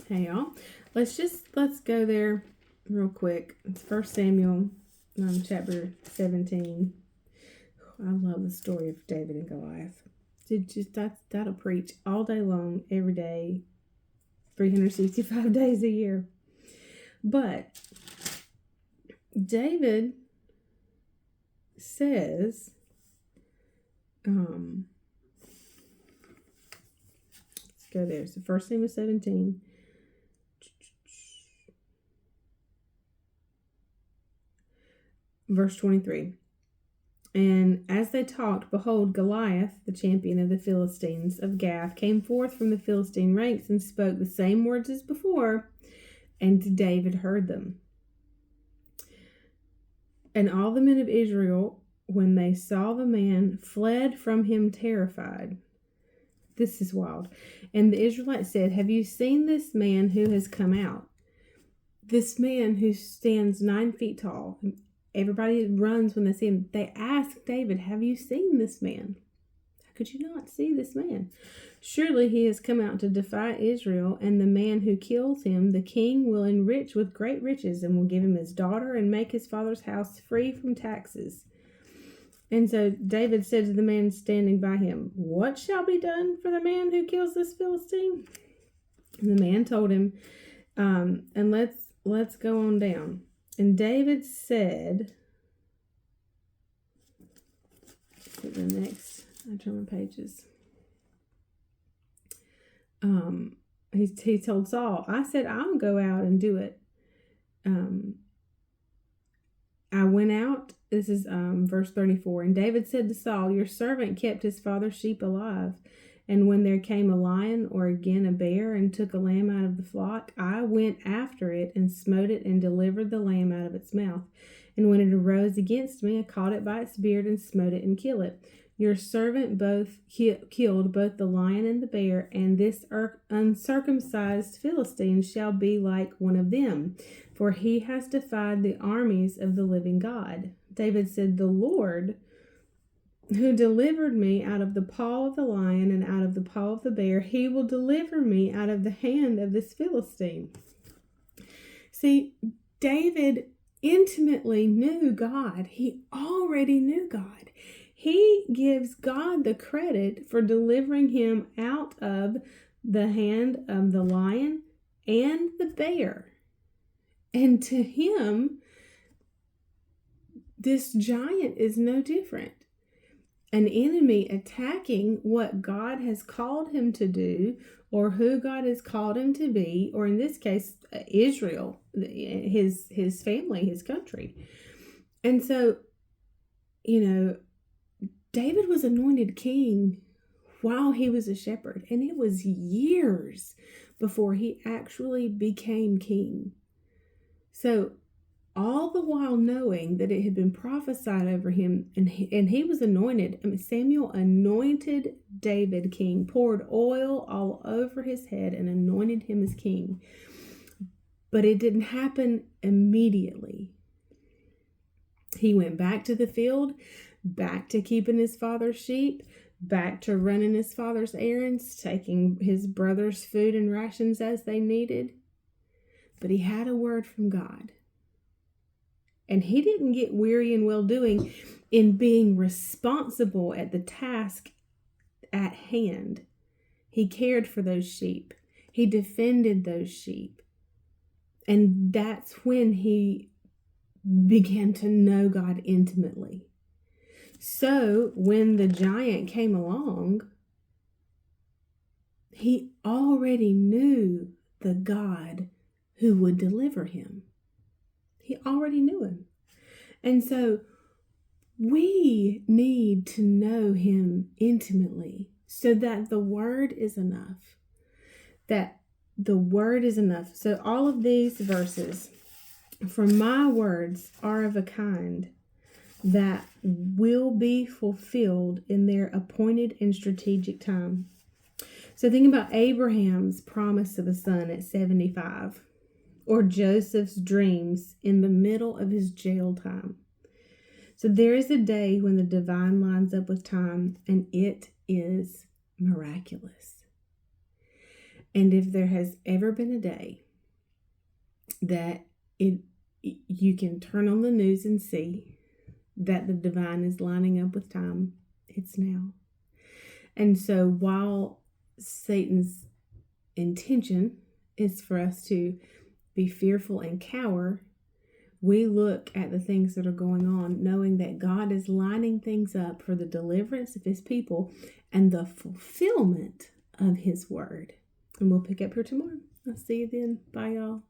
Hey y'all, let's go there real quick. It's 1 Samuel, chapter 17. I love the story of David and Goliath. That'll preach all day long, every day, 365 days a year. But David says, let's go there. So 1 Samuel 17. Verse 23. And as they talked, behold, Goliath, the champion of the Philistines of Gath, came forth from the Philistine ranks and spoke the same words as before, and David heard them. And all the men of Israel, when they saw the man, fled from him terrified. This is wild. And the Israelites said, have you seen this man who has come out? This man who stands 9 feet tall. Everybody runs when they see him. They ask David, have you seen this man? How could you not see this man? Surely he has come out to defy Israel, and the man who kills him, the king will enrich with great riches and will give him his daughter and make his father's house free from taxes. And so David said to the man standing by him, what shall be done for the man who kills this Philistine? And the man told him, and let's go on down. And David said, I turn my pages. He told Saul, I said, I'll go out and do it. I went out, this is verse 34, and David said to Saul, your servant kept his father's sheep alive. And when there came a lion or again a bear and took a lamb out of the flock, I went after it and smote it and delivered the lamb out of its mouth. And when it arose against me, I caught it by its beard and smote it and killed it. Your servant killed both the lion and the bear, and this uncircumcised Philistine shall be like one of them, for he has defied the armies of the living God. David said, the Lord who delivered me out of the paw of the lion and out of the paw of the bear, he will deliver me out of the hand of this Philistine. See, David intimately knew God. He already knew God. He gives God the credit for delivering him out of the hand of the lion and the bear. And to him, this giant is no different. An enemy attacking what God has called him to do, or who God has called him to be, or in this case, Israel, his family, his country. And so, David was anointed king while he was a shepherd, and it was years before he actually became king. So, all the while knowing that it had been prophesied over him, and he was anointed. Samuel anointed David king, poured oil all over his head and anointed him as king. But it didn't happen immediately. He went back to the field, back to keeping his father's sheep, back to running his father's errands, taking his brother's food and rations as they needed. But he had a word from God. And he didn't get weary in well-doing in being responsible at the task at hand. He cared for those sheep. He defended those sheep. And that's when he began to know God intimately. So when the giant came along, he already knew the God who would deliver him. He already knew him. And so we need to know him intimately so that the word is enough. That the word is enough. So all of these verses, for my words are of a kind that will be fulfilled in their appointed and strategic time. So think about Abraham's promise of a son at 75. Or Joseph's dreams in the middle of his jail time. So there is a day when the divine lines up with time, and it is miraculous. And if there has ever been a day that you can turn on the news and see that the divine is lining up with time, it's now. And so while Satan's intention is for us to be fearful and cower, we look at the things that are going on, knowing that God is lining things up for the deliverance of his people and the fulfillment of his word. And we'll pick up here tomorrow. I'll see you then. Bye, y'all.